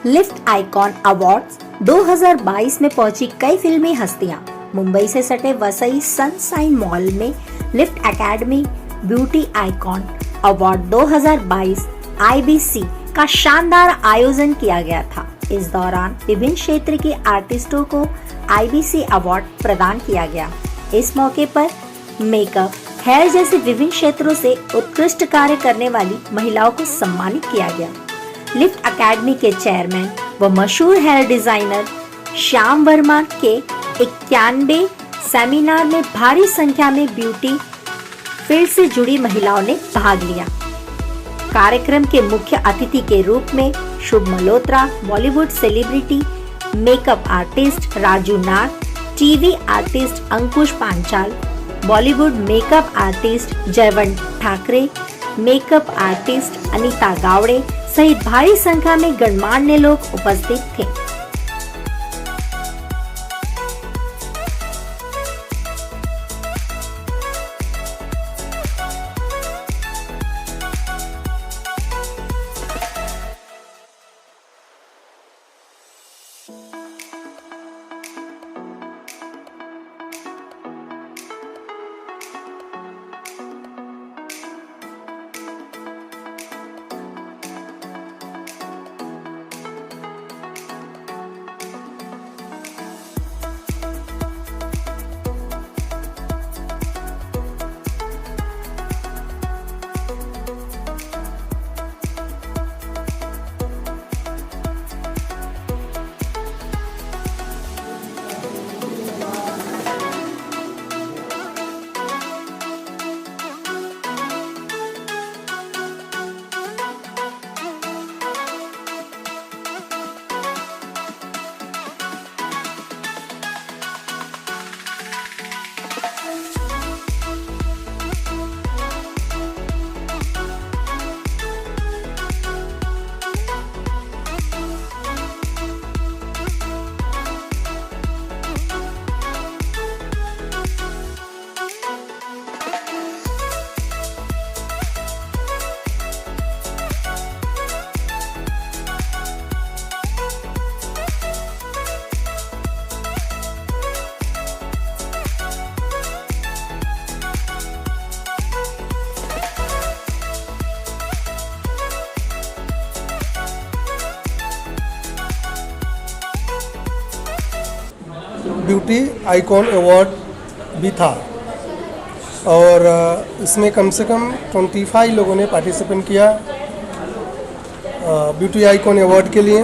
Lift icon awards 2022 में पहुंची कई फिल्मी हस्तियां। मुंबई से सटे वसई सनशाइन मॉल में lift academy beauty icon award 2022 IBC का शानदार आयोजन किया गया था। इस दौरान विभिन्न क्षेत्र के आर्टिस्टों को IBC अवार्ड प्रदान किया गया। इस मौके पर मेकअप, हेयर जैसे विभिन्न क्षेत्रों से उत्कृष्ट कार्य करने वाली महिलाओं को सम्मानित किया गया। लिफ्ट एकेडमी के चेयरमैन व मशहूर हेयर डिजाइनर श्याम वर्मा के 91 सेमिनार में भारी संख्या में ब्यूटी फील्ड से जुड़ी महिलाओं ने भाग लिया। कार्यक्रम के मुख्य अतिथि के रूप में Shubh Malhotra, Bollywood celebrity, makeup artist Raju Nag, TV artist Ankush Panchal, Bollywood makeup artist Jaywant Thackeray, makeup artist Anita Gawade सहित भारी संख्या में गणमान्य लोग उपस्थित थे। ब्यूटी आइकॉन अवार्ड भी था और इसमें कम से कम 25 लोगों ने पार्टिसिपेट किया ब्यूटी आइकॉन अवार्ड के लिए।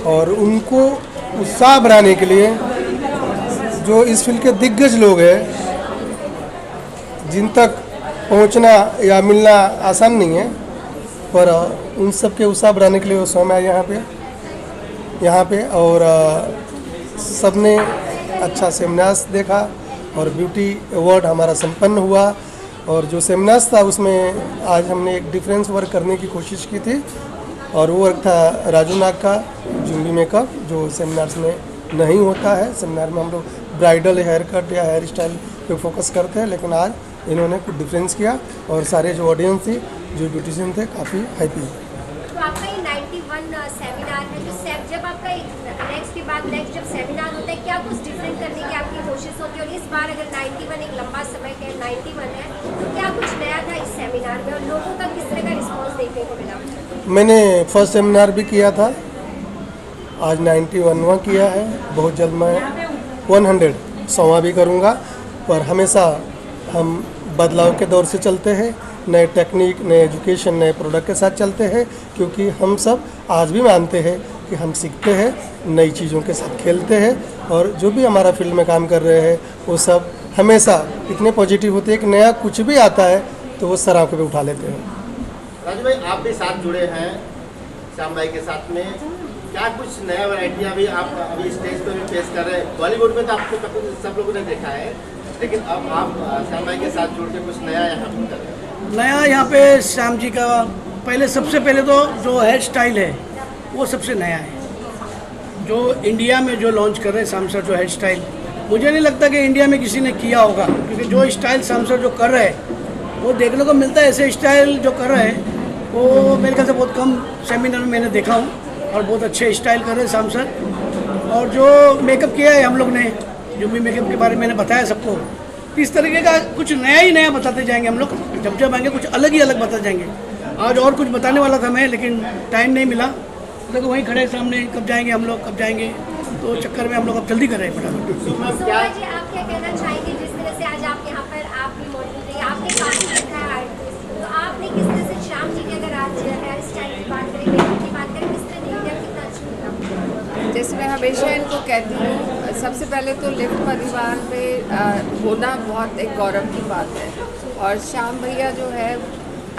और उनको उत्साह बढ़ाने के लिए जो इस फील्ड के दिग्गज लोग हैं, जिन तक पहुंचना या मिलना आसान नहीं है, पर उन सब के उत्साह बढ़ाने के लिए वो स्वयं आए यहाँ पे और सबने अच्छा सेमिनार्स देखा और ब्यूटी अवार्ड हमारा संपन्न हुआ। और जो सेमिनार्स था उसमें आज हमने एक डिफरेंस वर्क करने की कोशिश की थी और वो वर्क था राजू नाग का जुम्बी मेकअप, जो सेमिनार्स में नहीं होता है। सेमिनार में हम लोग ब्राइडल हेयर कट या हेयर स्टाइल पे फोकस करते हैं, लेकिन आज इन्होंने कुछ डिफरेंस किया और सारे जो ऑडियंस थी, जो ब्यूटिशियन थे, काफ़ी हैप्पी। तो आपका ये 91 सेमिनार है, जो जब आपका नेक्स्ट के बाद नेक्स्ट जब सेमिनार होता है, क्या कुछ डिफरेंट करने की आपकी कोशिश होती है? और इस बार अगर 91 एक लंबा समय का 91 है, तो क्या कुछ नया था इस सेमिनार में और लोगों का किस तरह का रिस्पॉन्स देखने को मिला? मैंने फर्स्ट सेमिनार भी किया था, आज 91वां किया है। बहुत जल्द मैं 100वां भी करूँगा। पर हमेशा हम बदलाव के दौर से चलते हैं, नए टेक्निक, नए एजुकेशन, नए प्रोडक्ट के साथ चलते हैं, क्योंकि हम सब आज भी मानते हैं कि हम सीखते हैं, नई चीज़ों के साथ खेलते हैं। और जो भी हमारा फील्ड में काम कर रहे हैं वो सब हमेशा इतने पॉजिटिव होते हैं कि नया कुछ भी आता है तो वो सर आंखों पे उठा लेते हैं। राजू भाई, आप भी साथ जुड़े हैं श्याम भाई के साथ में, क्या कुछ नया वैरायटी अभी आप अभी स्टेज पर भी पेश कर रहे हैं? बॉलीवुड में तो आपको सब लोगों ने देखा है, लेकिन अब आप श्याम भाई के साथ जुड़ के कुछ नया यहाँ पर कर रहे हैं। नया यहाँ पे श्याम जी का सबसे पहले तो जो हेयर स्टाइल है वो सबसे नया है, जो इंडिया में जो लॉन्च कर रहे हैं श्याम सर, जो हेयर स्टाइल, मुझे नहीं लगता कि इंडिया में किसी ने किया होगा, क्योंकि जो स्टाइल श्याम सर जो कर रहे हैं वो देखने को मिलता है। ऐसे स्टाइल जो कर रहे हैं वो मेरे ख्याल से बहुत कम सेमिनार में मैंने देखा हूँ। और बहुत अच्छे स्टाइल कर रहे हैं शाम सर। और जो मेकअप किया है हम लोग ने, जो भी मेकअप के बारे में मैंने बताया सबको, इस तरीके का कुछ नया ही नया बताते जाएंगे हम लोग। जब आएंगे कुछ अलग ही अलग बताते जाएंगे। आज और कुछ बताने वाला था मैं, लेकिन टाइम नहीं मिला। देखो वहीं खड़े सामने, कब जाएंगे हम लोग, कब जाएंगे, तो चक्कर में हम लोग अब जल्दी कर रहे हैं फटाफट। सोमा जी, आप क्या कहना चाहेंगे जिस तरह से आज आप यहाँ पर आप भी मौजूद हैं, आपने काफी देखा है आर्टिस्ट, तो आपने किस तरह से श्याम जी की अगर आज हेयर स्टाइल की बात करें, मेकअप की बात करें, किस तरह देखते हैं, कितना अच्छा लगा? जैसे मैं हमेशा इनको कहती हूँ, सबसे पहले तो लिफ्ट परिवार में होना बहुत एक गौरव की बात है। और श्याम भैया जो है,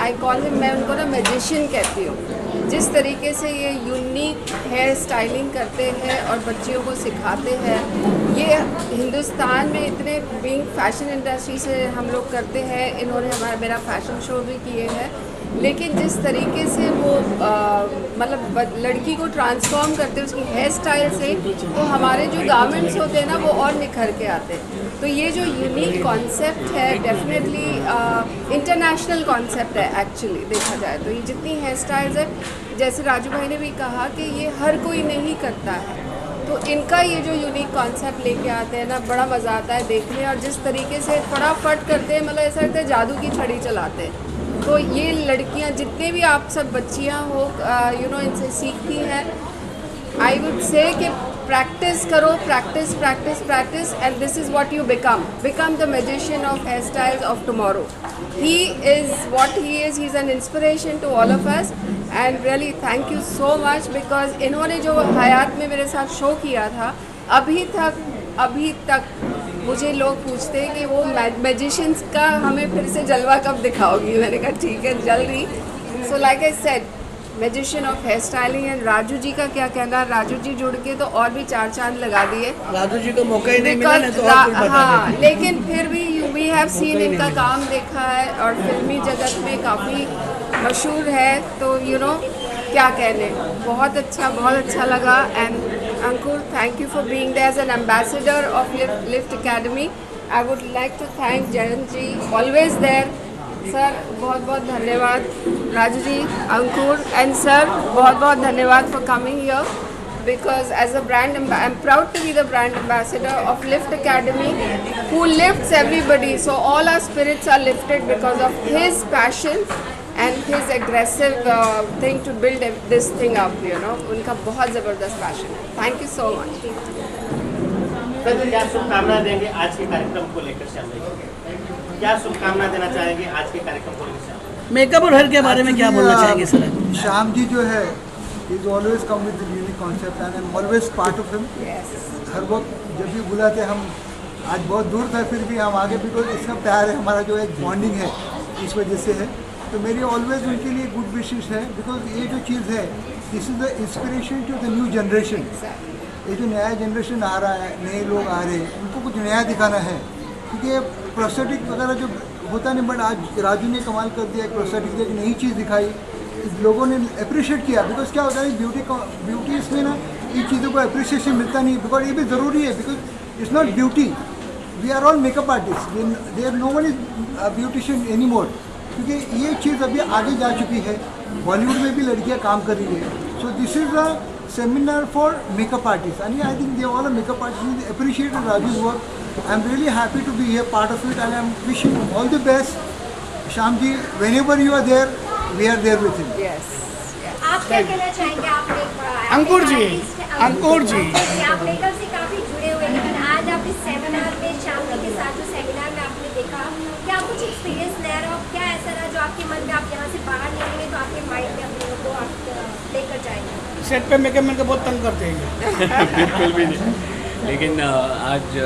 आई कॉल हिम, मैं उनको ना मैजिशियन कहती हूँ। जिस तरीके से ये यूनिक हेयर स्टाइलिंग करते हैं और बच्चियों को सिखाते हैं, ये हिंदुस्तान में इतने बीइंग फैशन इंडस्ट्री से हम लोग करते हैं। इन्होंने मेरा फैशन शो भी किए हैं, लेकिन जिस तरीके से वो मतलब लड़की को ट्रांसफॉर्म करते हैं उसकी हेयर स्टाइल से, तो हमारे जो गारमेंट्स होते हैं ना वो और निखर के आते हैं। तो ये जो यूनिक कॉन्सेप्ट है, डेफिनेटली इंटरनेशनल कॉन्सेप्ट है एक्चुअली देखा जाए तो। ये जितनी हेयर स्टाइल्स है, जैसे राजू भाई ने भी कहा कि ये हर कोई नहीं करता है, तो इनका ये जो यूनिक कॉन्सेप्ट लेके आते हैं ना, बड़ा मज़ा आता है देखने। और जिस तरीके से फटाफट करते हैं, मतलब ऐसा लगता है जादू की छड़ी चलाते हैं। तो ये लड़कियां, जितने भी आप सब बच्चियां हो, इनसे सीखती हैं। आई वुड से कि प्रैक्टिस करो, practice practice practice, and this is what you become the magician of hair styles of tomorrow. He is what he is an inspiration to all of us, and really thank you so much, because इन्होंने जो हयात में मेरे साथ show किया था, अभी तक मुझे लोग पूछते हैं कि वो मैजिशियंस का हमें फिर से जलवा कब दिखाओगी। मैंने कहा ठीक है, जल्दी। So like I said, magician of hair styling. And Raju ji का क्या कहना, राजू जी जुड़ के तो और भी 4 चांद लगा दिए। राजू जी को मौका ही नहीं मिला, नहीं तो और कुछ बता हाँ, देते। लेकिन फिर भी वी हैव सीन इनका काम देखा है और फिल्मी जगत में काफ़ी मशहूर है, तो क्या कहने, बहुत अच्छा लगा। And Ankur, thank you for being there as an ambassador of Lift Academy. I would like to thank Jaran ji, always there. Sir, बहुत धन्यवाद। Raju ji, Ankur and sir, बहुत धन्यवाद for coming here. Because as a brand, I'm proud to be the brand ambassador of Lift Academy, who lifts everybody. So all our spirits are lifted because of his passion and his aggressive thing to build this thing up, उनका बहुत ज़बरदस्त passion है। Thank you so much. Sir, क्या शुभकामना देंगे आज के कार्यक्रम को लेकर श्याम भाई? क्या शुभकामना देना चाहेंगे आज के कार्यक्रम को लेकर? मेकअप और हेयर के बारे में क्या बोलना चाहेंगे सर? श्याम जी जो है, is always come with unique concept and I am always part of him. हर वक्त जब भी बुलाते हम, आज बहुत दूर था फिर भी हम आगे, बिकॉज इसका प्यार है हमारा, जो एक बॉन्डिंग है, इस वजह से है। तो मेरी ऑलवेज उनके लिए गुड विशेस है, बिकॉज ये जो चीज़ है, this is the inspiration to the new generation. ये जो नया जनरेशन आ रहा है, नए लोग आ रहे हैं, उनको कुछ नया दिखाना है, क्योंकि प्रोस्थेटिक वगैरह जो होता नहीं, बट आज राजू ने कमाल कर दिया, एक प्रोस्थेटिक की एक नई चीज़ दिखाई, लोगों ने अप्रिशिएट किया। बिकॉज क्या होता है, ब्यूटी इसमें ना, इन चीज़ों को अप्रिसिएशन मिलता नहीं, बिकॉज ये भी ज़रूरी है, because it's not beauty, we are all makeup artist, there no one is beautician any more, क्योंकि ये चीज़ अभी आगे जा चुकी है। बॉलीवुड में भी लड़कियां काम कर रही है। So this is a seminar for makeup artist, and I think they all are makeup artist appreciate Raju's work. I am really happy to be here part of it, and I am wishing all the best. Shyam ji, whenever you are there, we are there with him. आप क्या कहना चाहेंगे? अंकुर जी, आप makeup से काफी जुड़े हुए, लेकिन आज आप इस सेमिनार में श्याम जी के साथ जो सेमिनार में आपने देखा, क्या कुछ एक्सपीरियंस नया रहा, क्या ऐसा रहा जो आपके मन में, आप यहाँ से बाहर निकलेंगे तो आपके माइंड में अपने लोगों को आप लेकर जाएंगे? सेट पे मेकअप मैन को बहुत तंग करते हैं। बिल्कुल भी नहीं, लेकिन आज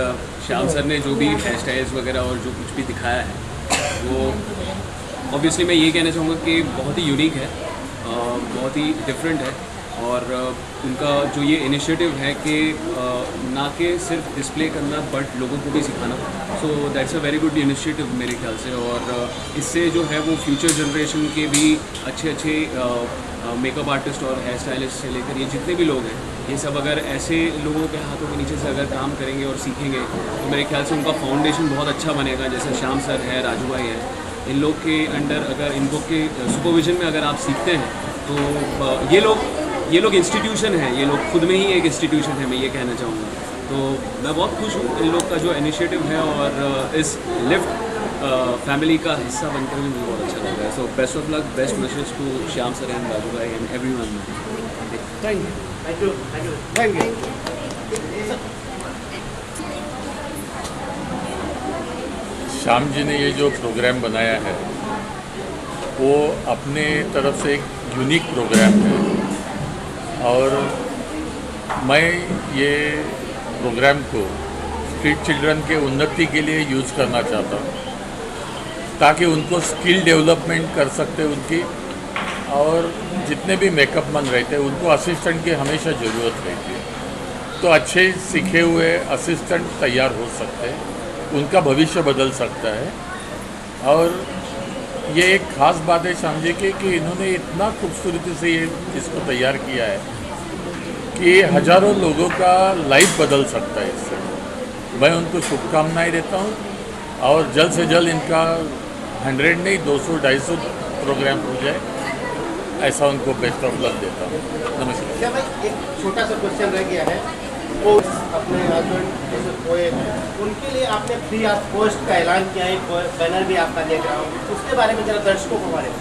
श्याम सर ने जो भी हेयर स्टाइल्स वगैरह और जो कुछ भी दिखाया है, वो ऑब्वियसली मैं ये कहना चाहूँगा कि बहुत ही यूनिक है, बहुत ही डिफरेंट है। और उनका जो ये इनिशिएटिव है कि ना कि सिर्फ डिस्प्ले करना बट लोगों को भी सिखाना, so that's a very good initiative मेरे ख्याल से। और इससे जो है वो फ्यूचर जनरेशन के भी अच्छे मेकअप आर्टिस्ट और हेयर स्टाइलिस्ट से लेकर ये जितने भी लोग हैं, ये सब अगर ऐसे लोगों के हाथों के नीचे से अगर काम करेंगे और सीखेंगे, तो मेरे ख्याल से उनका फाउंडेशन बहुत अच्छा बनेगा। जैसे श्याम सर है, राजू भाई है, इन लोग के अंडर अगर इन लोग के सुपरविजन में अगर आप सीखते हैं, तो ये लोग ये लोग इंस्टीट्यूशन है, ये लोग खुद में ही एक इंस्टीट्यूशन है, मैं ये कहना चाहूँगा। तो मैं बहुत खुश हूँ इन लोग का जो इनिशिएटिव है, और इस लिफ्ट फैमिली का हिस्सा बनकर भी मुझे बहुत अच्छा लग रहा है। So best of luck, best wishes to Shyam sir and Raju भाई and everyone. Thank you, thank you, thank you. Thank you. Shyam ji ने ये जो प्रोग्राम बनाया है वो अपने तरफ से एक यूनिक प्रोग्राम है, और मैं ये प्रोग्राम को स्ट्रीट चिल्ड्रन के उन्नति के लिए यूज़ करना चाहता हूँ, ताकि उनको स्किल डेवलपमेंट कर सकते उनकी, और जितने भी मेकअप मैन रहते हैं उनको असिस्टेंट की हमेशा ज़रूरत रहती है, तो अच्छे सीखे हुए असिस्टेंट तैयार हो सकते हैं, उनका भविष्य बदल सकता है। और ये एक ख़ास बात है श्याम जी की कि इन्होंने इतना खूबसूरती से ये इसको तैयार किया है कि हज़ारों लोगों का लाइफ बदल सकता है इससे। मैं उनको शुभकामनाएं देता हूँ, और जल्द से जल्द इनका 100 नहीं 200-250 प्रोग्राम हो जाए, ऐसा उनको बेस्ट ऑफ लक देता हूँ। नमस्कार। क्या भाई, एक छोटा सा क्वेश्चन रह गया है, वो अपने हस्बैंड जैसे खोए हैं, उनके लिए आपने फ्री ऑफ कॉस्ट का ऐलान किया है, एक बैनर भी आपका देख रहा हूँ, उसके बारे में जरा दर्शकों को बारे में।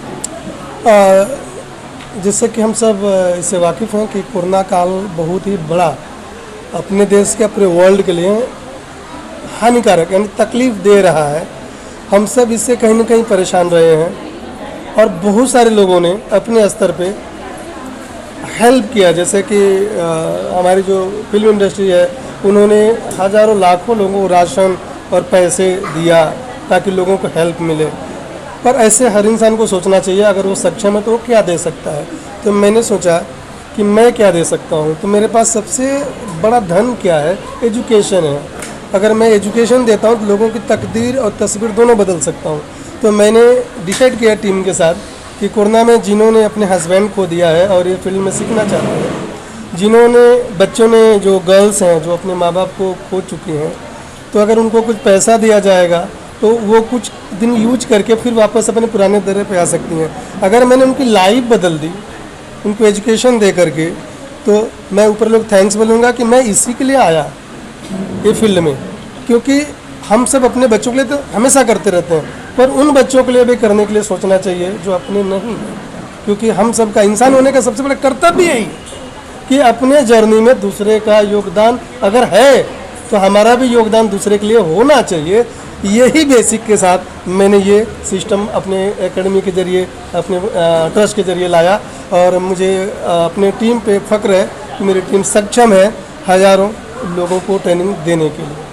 जैसे कि हम सब इससे वाकिफ़ हैं कि कोरोना काल बहुत ही बड़ा अपने देश के, अपने वर्ल्ड के लिए हानिकारक यानी तकलीफ़ दे रहा है। हम सब इससे कहीं ना कहीं परेशान रहे हैं, और बहुत सारे लोगों ने अपने स्तर पे हेल्प किया। जैसे कि हमारी जो फिल्म इंडस्ट्री है, उन्होंने हज़ारों लाखों लोगों को राशन और पैसे दिया ताकि लोगों को हेल्प मिले। पर ऐसे हर इंसान को सोचना चाहिए, अगर वो सक्षम है तो वो क्या दे सकता है। तो मैंने सोचा कि मैं क्या दे सकता हूँ, तो मेरे पास सबसे बड़ा धन क्या है, एजुकेशन है। अगर मैं एजुकेशन देता हूँ तो लोगों की तकदीर और तस्वीर दोनों बदल सकता हूँ। तो मैंने डिसाइड किया टीम के साथ कि कोरोना में जिन्होंने अपने हस्बैंड खो दिया है और ये फील्ड में सीखना चाहते हैं, जिन्होंने बच्चों ने, जो गर्ल्स हैं जो अपने माँ बाप को खो चुकी हैं, तो अगर उनको कुछ पैसा दिया जाएगा तो वो कुछ दिन यूज करके फिर वापस अपने पुराने दर्रे पे आ सकती हैं। अगर मैंने उनकी लाइफ बदल दी उनको एजुकेशन दे करके, तो मैं ऊपर लोग थैंक्स बोलूँगा कि मैं इसी के लिए आया ये फील्ड में, क्योंकि हम सब अपने बच्चों के लिए तो हमेशा करते रहते हैं, पर उन बच्चों के लिए भी करने के लिए सोचना चाहिए जो अपने नहीं हैं। क्योंकि हम सब का इंसान होने का सबसे बड़ा कर्तव्य यही कि अपने जर्नी में दूसरे का योगदान अगर है तो हमारा भी योगदान दूसरे के लिए होना चाहिए। यही बेसिक के साथ मैंने ये सिस्टम अपने एकेडमी के ज़रिए, अपने ट्रस्ट के ज़रिए लाया, और मुझे अपने टीम पे फ़ख्र है कि मेरी टीम सक्षम है हज़ारों लोगों को ट्रेनिंग देने के लिए।